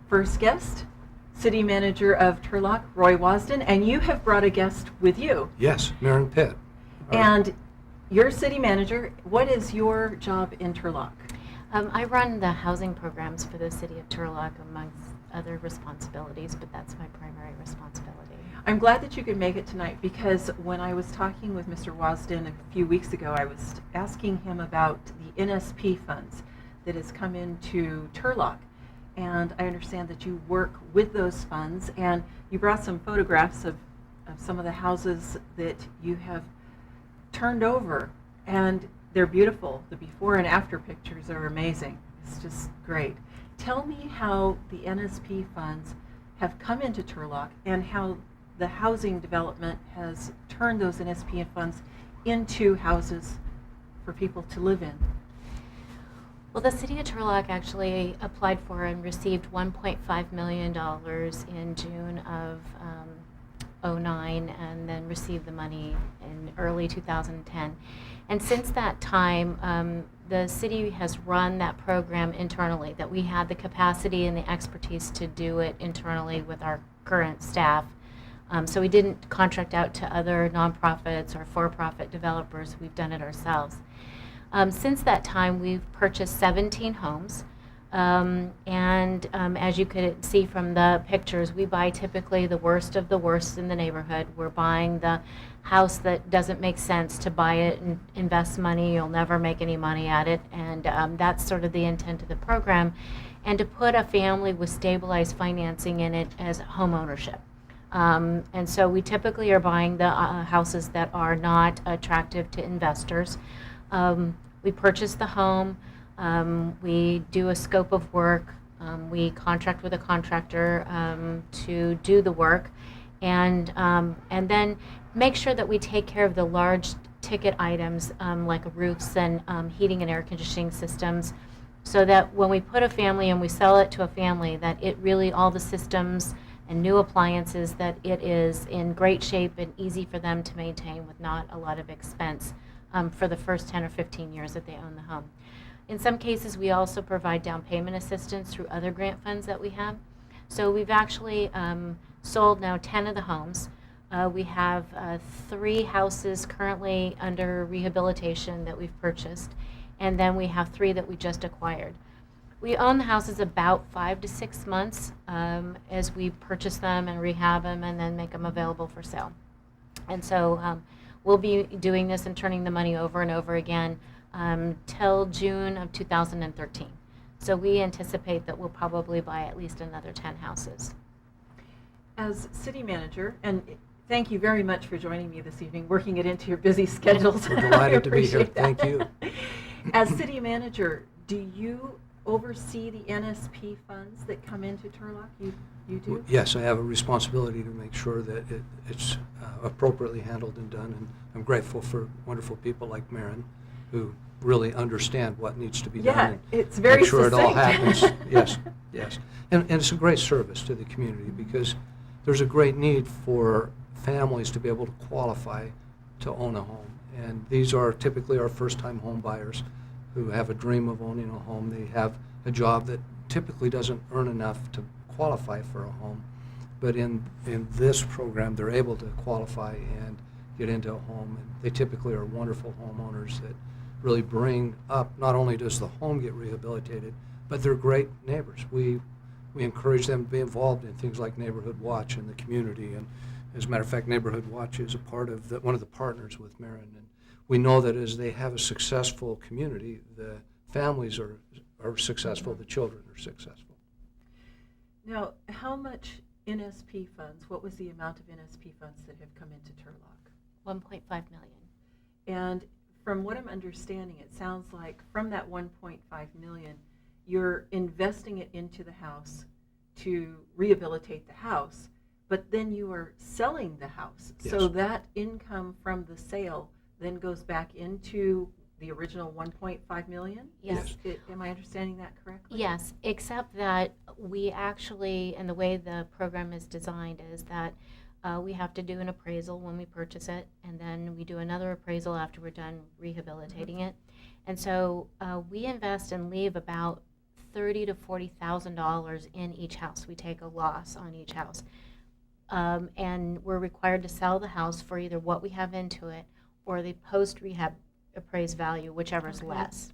first guest, City Manager of Turlock, Roy Wasden, and you have brought a guest with you. Yes, Maren Pitt. And you're City Manager. What is your job in Turlock? I run the housing programs for the City of Turlock, amongst other responsibilities, but that's my primary responsibility. I'm glad that you could make it tonight, because when I was talking with Mr. Wasden a few weeks ago, I was asking him about the NSP funds that has come into Turlock. And I understand that you work with those funds, and you brought some photographs of some of the houses that you have turned over, and they're beautiful. The before and after pictures are amazing. It's just great. Tell me how the NSP funds have come into Turlock and how the housing development has turned those NSP funds into houses for people to live in. Well, the City of Turlock actually applied for and received $1.5 million in June of '09, and then received the money in early 2010. And since that time, the city has run that program internally, that we had the capacity and the expertise to do it internally with our current staff. So we didn't contract out to other nonprofits or for-profit developers. We've done it ourselves. Since that time, we've purchased 17 homes. As you could see from the pictures, we buy typically the worst of the worst in the neighborhood. We're buying the house that doesn't make sense to buy it and invest money. You'll never make any money at it. And that's sort of the intent of the program. And to put a family with stabilized financing in it as home ownership. And so we typically are buying the houses that are not attractive to investors. We purchase the home. We do a scope of work. We contract with a contractor to do the work, and then make sure that we take care of the large ticket items like roofs and heating and air conditioning systems, so that when we put a family and we sell it to a family, that it really, all the systems and new appliances, that it is in great shape and easy for them to maintain with not a lot of expense for the first 10 or 15 years that they own the home. In some cases, we also provide down payment assistance through other grant funds that we have. So we've actually sold now 10 of the homes. We have 3 houses currently under rehabilitation that we've purchased, and then we have 3 that we just acquired. We own the houses about 5 to 6 months as we purchase them and rehab them and then make them available for sale. And so we'll be doing this and turning the money over and over again till June of 2013. So we anticipate that we'll probably buy at least another 10 houses. As city manager, and thank you very much for joining me this evening, working it into your busy schedules. We're delighted to be here. That. Thank you. As city manager, do you oversee the NSP funds that come into Turlock? You do? Yes, I have a responsibility to make sure that it's appropriately handled and done, and I'm grateful for wonderful people like Maren who really understand what needs to be done. Yeah, and it's very make sure succinct. it all happens. Yes, yes. And it's a great service to the community, because there's a great need for families to be able to qualify to own a home. And these are typically our first-time home buyers who have a dream of owning a home. They have a job that typically doesn't earn enough to qualify for a home. But in this program, they're able to qualify and get into a home. And they typically are wonderful homeowners that really bring up, not only does the home get rehabilitated, but they're great neighbors. We encourage them to be involved in things like Neighborhood Watch in the community. And as a matter of fact, Neighborhood Watch is a part of one of the partners with Maren. And we know that as they have a successful community, the families are successful, the children are successful. Now, how much NSP funds, what was the amount of NSP funds that have come into Turlock? 1.5 million. And from what I'm understanding, it sounds like from that 1.5 million, you're investing it into the house to rehabilitate the house, but then you are selling the house. Yes. So that income from the sale then goes back into the original 1.5 million? Yes. Am I understanding that correctly? Yes, except that we actually, and the way the program is designed is that we have to do an appraisal when we purchase it, and then we do another appraisal after we're done rehabilitating it. And so we invest and leave about $30,000 to $40,000 in each house. We take a loss on each house. And we're required to sell the house for either what we have into it or the post-rehab appraised value, whichever is less.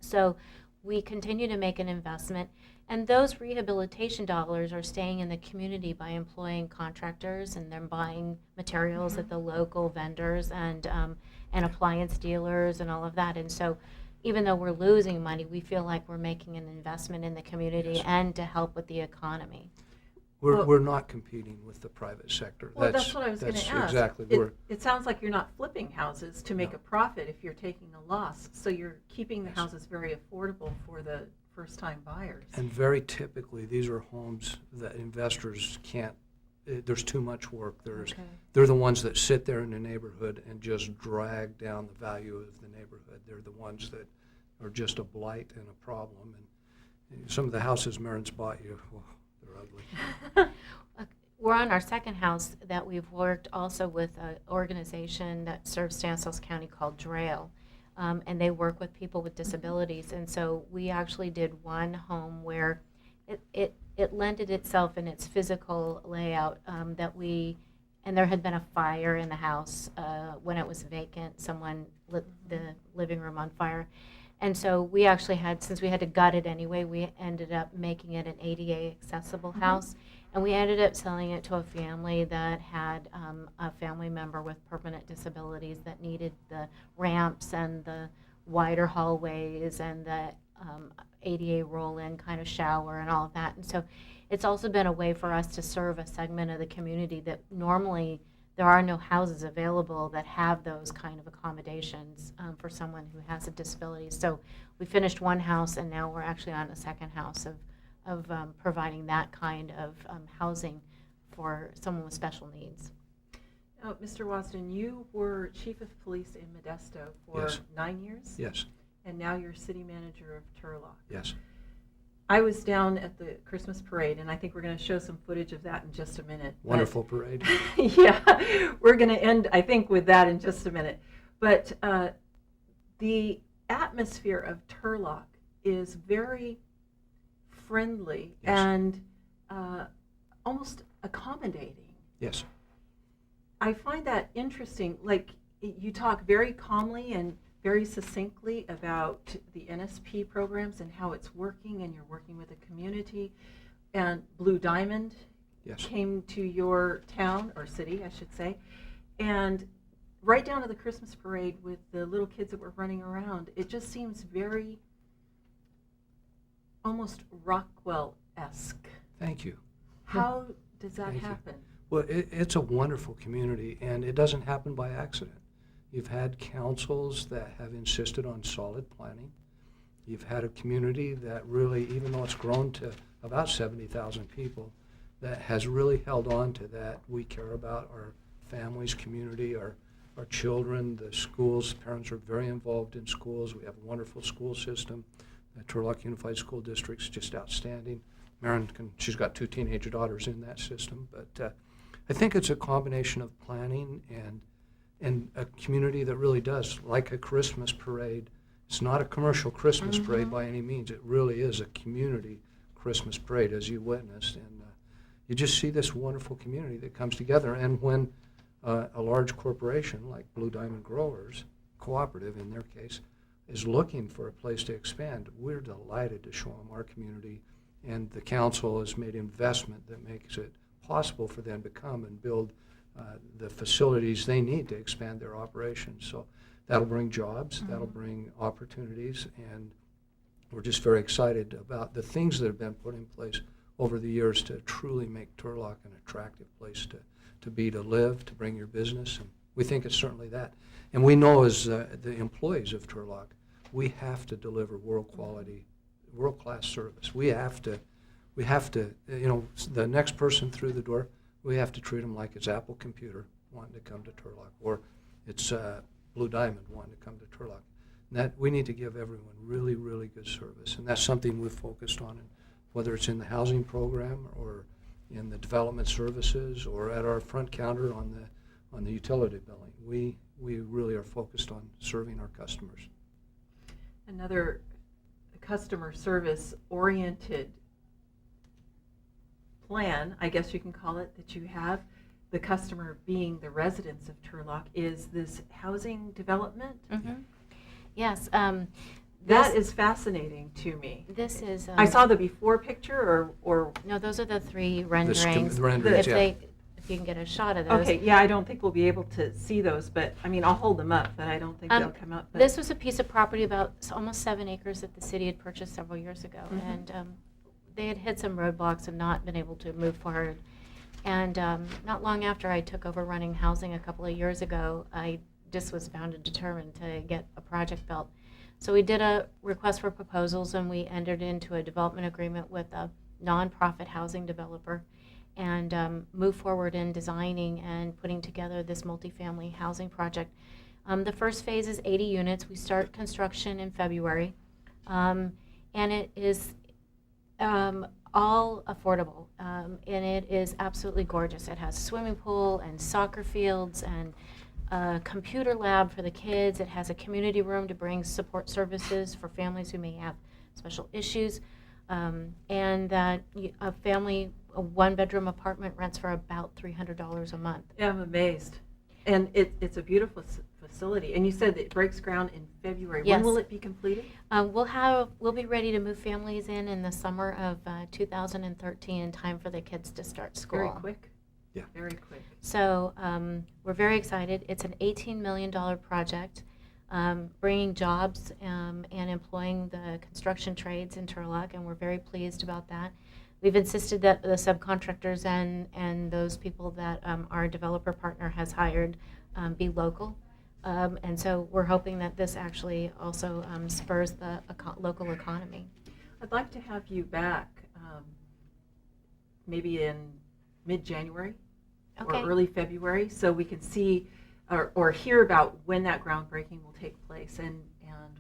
So we continue to make an investment, and those rehabilitation dollars are staying in the community by employing contractors and then buying materials at the local vendors and appliance dealers and all of that. And so even though we're losing money, we feel like we're making an investment in the community Yes. and to help with the economy. We're not competing with the private sector. Well, that's what I was going to That's ask. exactly. It sounds like you're not flipping houses to make No. a profit if you're taking a loss. So you're keeping the Yes. houses very affordable for the first-time buyers. And very typically, these are homes that investors can't, there's too much work. Okay. They're the ones that sit there in the neighborhood and just drag down the value of the neighborhood. They're the ones that are just a blight and a problem. And some of the houses Marin's bought you, well, they're ugly. We're on our second house that we've worked also with an organization that serves Stanislaus County called DRAIL. And they work with people with disabilities. And so we actually did one home where it lended itself in its physical layout and there had been a fire in the house when it was vacant. Someone lit the living room on fire. And so we actually had, since we had to gut it anyway, we ended up making it an ADA accessible house. And we ended up selling it to a family that had a family member with permanent disabilities that needed the ramps and the wider hallways and the ADA roll-in kind of shower and all of that. And so it's also been a way for us to serve a segment of the community that normally there are no houses available that have those kind of accommodations for someone who has a disability. So we finished one house, and now we're actually on a second house of providing that kind of housing for someone with special needs. Mr. Wasden, you were chief of police in Modesto for Yes. 9 years? Yes, And now you're city manager of Turlock. yes. I was down at the Christmas parade, and I think we're going to show some footage of that in just a minute. But- Wonderful parade. Yeah, we're going to end, I think, with that in just a minute. But the atmosphere of Turlock is very friendly Yes. and almost accommodating. Yes, I find that interesting. Like, you talk very calmly and very succinctly about the NSP programs and how it's working, and you're working with the community. And Blue Diamond yes. came to your town, or city, I should say, and right down to the Christmas parade with the little kids that were running around. It just seems very, almost Rockwell-esque. Thank you. How does that Thank you. happen? Well, it's a wonderful community, and it doesn't happen by accident. You've had councils that have insisted on solid planning. You've had a community that really, even though it's grown to about 70,000 people, that has really held on to that. We care about our families, community, our children, the schools. Parents are very involved in schools. We have a wonderful school system. The Turlock Unified School District's just outstanding. Marin, she's got 2 teenage daughters in that system. But I think it's a combination of planning and a community that really does, like a Christmas parade. It's not a commercial Christmas parade by any means. It really is a community Christmas parade, as you witnessed. And you just see this wonderful community that comes together. And when a large corporation like Blue Diamond Growers, cooperative in their case, is looking for a place to expand, we're delighted to show them our community. And the council has made investment that makes it possible for them to come and build the facilities they need to expand their operations. So that'll bring jobs, that'll bring opportunities, and we're just very excited about the things that have been put in place over the years to truly make Turlock an attractive place to be, to live, to bring your business, and we think it's certainly that. And we know as the employees of Turlock, we have to deliver world-class service. We have to, the next person through the door, we have to treat them like it's Apple Computer wanting to come to Turlock, or it's Blue Diamond wanting to come to Turlock. And that we need to give everyone really, really good service, and that's something we've focused on, whether it's in the housing program or in the development services or at our front counter on the utility billing. We really are focused on serving our customers. Another customer service oriented plan, I guess you can call it, that you have, the customer being the residents of Turlock, is this housing development. Yes. That is fascinating to me. This is. I saw the before picture, or No, those are the three The renderings. renderings, yeah. If you can get a shot of those. okay, yeah, I don't think we'll be able to see those, but I mean, I'll hold them up, but I don't think they'll come up. But This was a piece of property about almost 7 acres that the city had purchased several years ago, and they had hit some roadblocks and not been able to move forward. And not long after I took over running housing a couple of years ago, I just was bound and determined to get a project built. So we did a request for proposals, and we entered into a development agreement with a nonprofit housing developer, and moved forward in designing and putting together this multifamily housing project. The first phase is 80 units. We start construction in February, and it is all affordable, and it is absolutely gorgeous. It has a swimming pool and soccer fields and a computer lab for the kids. It has a community room to bring support services for families who may have special issues, and that a family, a one-bedroom apartment rents for about $300 a month. yeah, I'm amazed. And it's a beautiful facility. And you said that it breaks ground in February. Yes. When will it be completed? We'll be ready to move families in the summer of 2013, in time for the kids to start school. Very quick. Yeah. Very quick. So we're very excited. It's an $18 million project, bringing jobs and employing the construction trades in Turlock, and we're very pleased about that. We've insisted that the subcontractors and those people that our developer partner has hired be local. And so we're hoping that this actually also spurs the local economy. I'd like to have you back maybe in mid-January Okay. or early February, so we can see or hear about when that groundbreaking will take place, and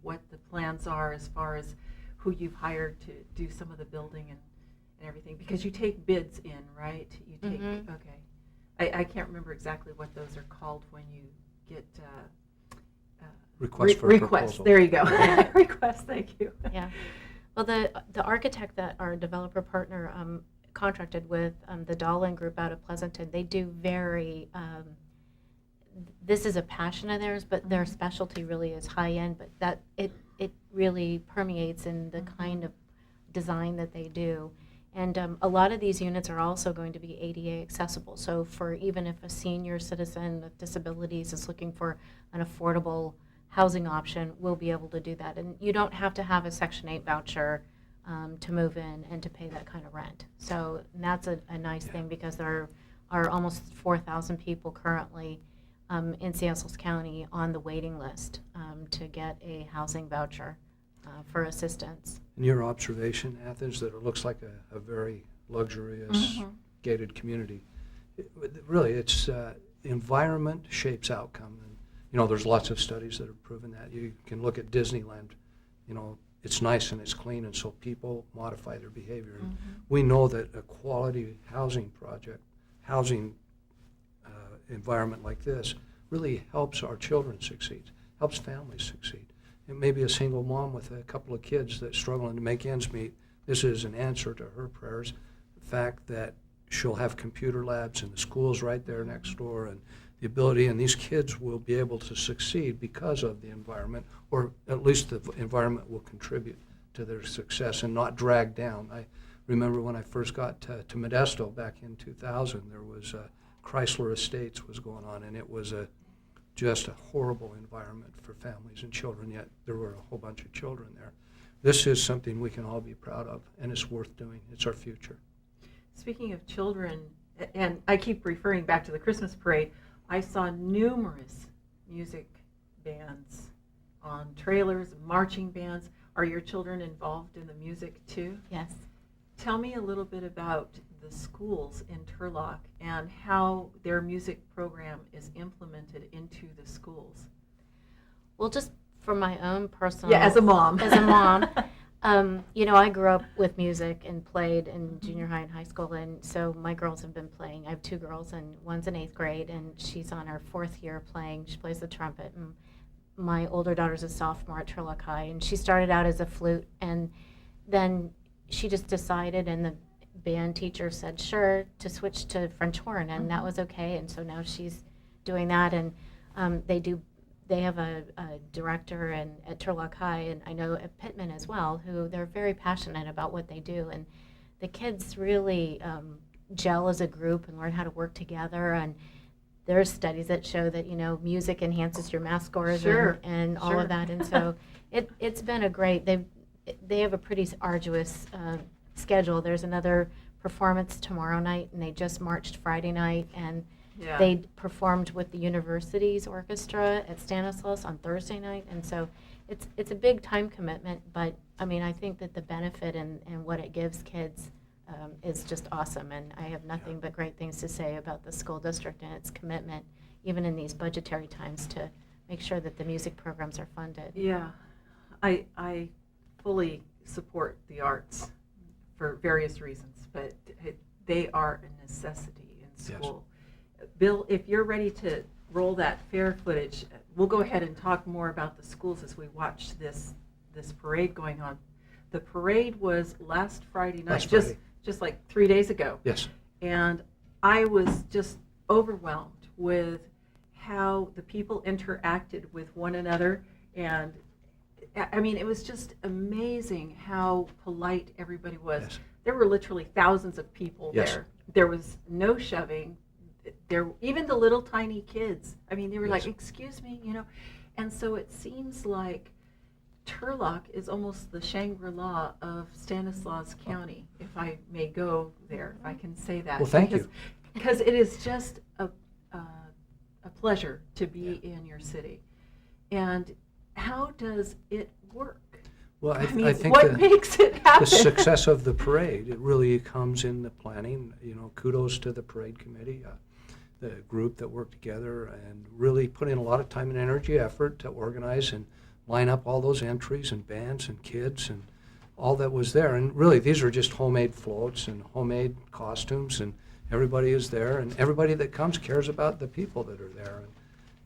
what the plans are as far as who you've hired to do some of the building and everything, because you take bids in, right? You take, okay. I can't remember exactly what those are called when you get Request for a request. proposal. There you go. Request. Thank you. Yeah. Well, the architect that our developer partner contracted with, the Dahlin Group out of Pleasanton, they do very. This is a passion of theirs, but their specialty really is high end. But that it really permeates in the kind of design that they do. And a lot of these units are also going to be ADA accessible. So for even if a senior citizen with disabilities is looking for an affordable housing option, we'll be able to do that. And you don't have to have a Section 8 voucher to move in and to pay that kind of rent. So that's a nice thing, because there are almost 4,000 people currently in Seattle County on the waiting list to get a housing voucher for assistance. In your observation, Athens, that it looks like a very luxurious gated community. Really, it's environment shapes outcome. And, there's lots of studies that have proven that. You can look at Disneyland. It's nice and it's clean, and so people modify their behavior. And we know that a quality housing environment like this really helps our children succeed, helps families succeed. It may be a single mom with a couple of kids that's struggling to make ends meet. This is an answer to her prayers. The fact that she'll have computer labs and the school's right there next door, and the ability, and these kids will be able to succeed because of the environment, or at least the environment will contribute to their success and not drag down. I remember when I first got to Modesto back in 2000, there was Chrysler Estates was going on, and it was just a horrible environment for families and children, yet there were a whole bunch of children there. This is something we can all be proud of, and it's worth doing. It's our future. Speaking of children, and I keep referring back to the Christmas parade, I saw numerous music bands on trailers, marching bands. Are your children involved in the music too? Yes. Tell me a little bit about the schools in Turlock and how their music program is implemented into the schools. Well, just for my own personal... Yeah, as a mom. I grew up with music and played in junior high and high school, and so my girls have been playing. I have 2 girls, and one's in 8th grade, and she's on her 4th year playing. She plays the trumpet, and my older daughter's a sophomore at Turlock High, and she started out as a flute, and then she just decided, and the band teacher said sure to switch to French horn, and that was okay. And so now she's doing that, and they have a director at Turlock High, and I know at Pittman as well, who they're very passionate about what they do, and the kids really gel as a group and learn how to work together. And there's studies that show that music enhances your math scores Sure. and all Sure. of that, and so it's been a great. They have a pretty arduous schedule. There's another performance tomorrow night, and they just marched Friday night, and Yeah. they performed with the university's orchestra at Stanislaus on Thursday night, and so it's a big time commitment. But I mean, I think that the benefit and what it gives kids is just awesome, and I have nothing but great things to say about the school district and its commitment, even in these budgetary times, to make sure that the music programs are funded. Yeah, I fully support the arts for various reasons, but they are a necessity in school. Yes. Bill, if you're ready to roll that fair footage, we'll go ahead and talk more about the schools as we watch this parade going on. The parade was last Friday night, just like 3 days ago. Yes. And I was just overwhelmed with how the people interacted with one another, and I mean, it was just amazing how polite everybody was. Yes. There were literally thousands of people Yes. there. There was no shoving. Even the little tiny kids. I mean, they were Yes. like, "Excuse me," And so it seems like Turlock is almost the Shangri-La of Stanislaus County, if I may go there, if I can say that. Well, thank you. Because it is just a pleasure to be in your city. And how does it work? Well, I mean, think what makes it happen? the success of the parade, it really comes in the planning. Kudos to the parade committee, the group that worked together and really put in a lot of time and energy, effort to organize and line up all those entries and bands and kids and all that was there. And really, these are just homemade floats and homemade costumes, and everybody is there, and everybody that comes cares about the people that are there.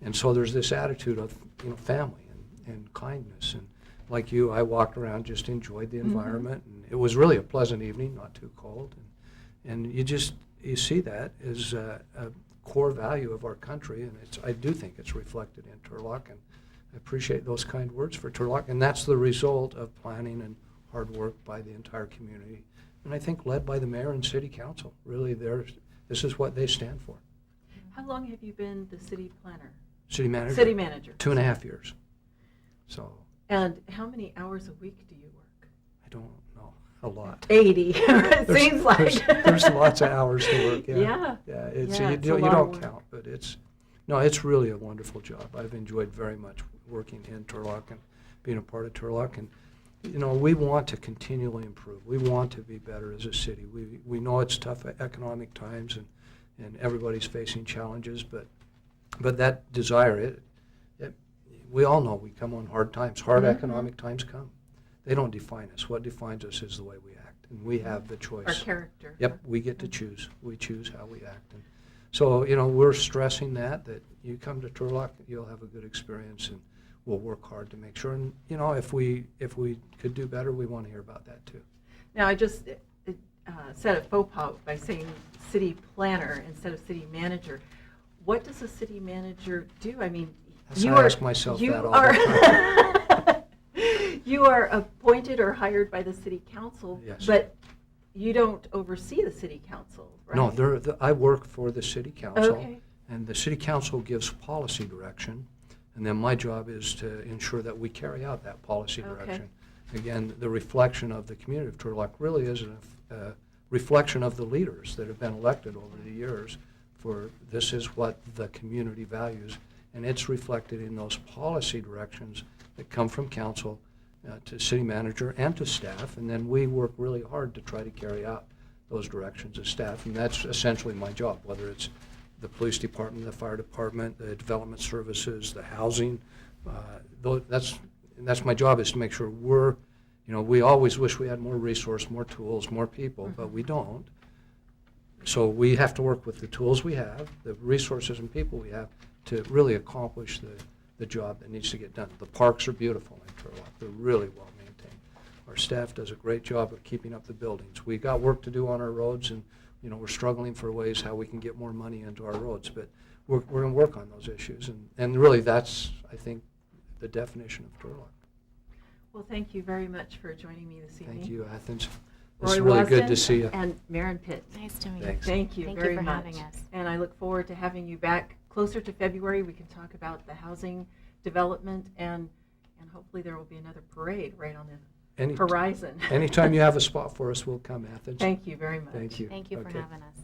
And so there's this attitude of family and kindness. And like you, I walked around, just enjoyed the environment, and it was really a pleasant evening, not too cold. And you see that as a core value of our country, and I do think it's reflected in Turlock, and I appreciate those kind words for Turlock, and that's the result of planning and hard work by the entire community, and I think led by the mayor and city council. Really, this is what they stand for. How long have you been the city planner? City manager? City manager. 2.5 years. So. And how many hours a week do you work? I don't know. A lot. 80. It seems like. There's lots of hours to work. Yeah. Yeah. Yeah, You it's a lot of don't work. count, but it's really a wonderful job. I've enjoyed very much working in Turlock and being a part of Turlock. And we want to continually improve. We want to be better as a city. We know it's tough economic times, and everybody's facing challenges, but that desire, we all know we come on hard times. Hard economic times come. They don't define us. What defines us is the way we act, and we have the choice. Our character. Yep, we get to choose. We choose how we act. And so, we're stressing that you come to Turlock, you'll have a good experience, and we'll work hard to make sure. And, if we could do better, we want to hear about that too. Now, I just said a faux pas by saying city planner instead of city manager. What does a city manager do? I mean, I ask myself that all the time. You are appointed or hired by the city council, Yes. but you don't oversee the city council, right? No, I work for the city council, Okay. and the city council gives policy direction, and then my job is to ensure that we carry out that policy Okay. direction. Again, the reflection of the community of Turlock really is a reflection of the leaders that have been elected over the years for this is what the community values, and it's reflected in those policy directions that come from council to city manager and to staff, and then we work really hard to try to carry out those directions as staff, and that's essentially my job, whether it's the police department, the fire department, the development services, the housing. That's my job, is to make sure we always wish we had more resource, more tools, more people, but we don't. So we have to work with the tools we have, the resources and people we have, to really accomplish the job that needs to get done. The parks are beautiful in Turlock. They're really well maintained. Our staff does a great job of keeping up the buildings. We got work to do on our roads, and we're struggling for ways how we can get more money into our roads, but we're going to work on those issues. And really, that's, I think, the definition of Turlock. Well, thank you very much for joining me this evening. Thank you, Athens. It's Roy really good Wasden to see you. And Maren Pitt. Nice to meet you. Thanks. Thank you very for much. having us. And I look forward to having you back closer to February. We can talk about the housing development, and hopefully there will be another parade right on the horizon. Anytime you have a spot for us, we'll come, Athens. Thank you very much. Thank you. Thank you for Okay. having us.